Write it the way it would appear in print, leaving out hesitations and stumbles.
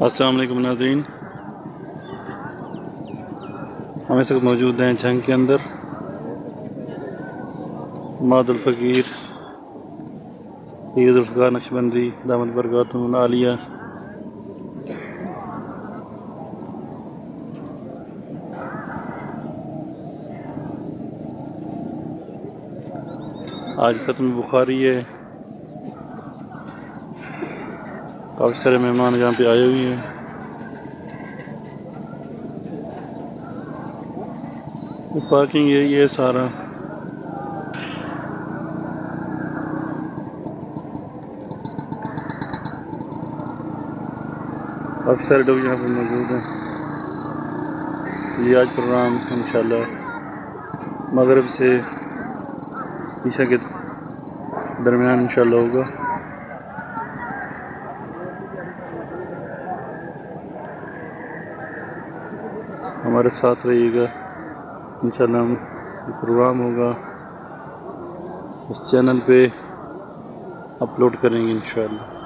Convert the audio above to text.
अस्सलाम वालेकुम नाज़रीन, हम इस वक्त मौजूद हैं झंग के अंदर। मादुल फ़कीर सैयद ज़ुल्फ़िकार नक्शबंदी दामद बरकातुहुल आलिया आज ख़त्म बुखारी है। काफ़ी सारे मेहमान यहाँ पे आए हुए हैं। पार्किंग यही है सारा। काफ़ी सारे लोग यहाँ पे मौजूद हैं। ये आज प्रोग्राम इंशाल्लाह मगरिब से ईशा के दरमियान इंशाल्लाह होगा। हमारे साथ रहिएगा, इंशाल्लाह हम प्रोग्राम होगा इस चैनल पे अपलोड करेंगे इंशाल्लाह।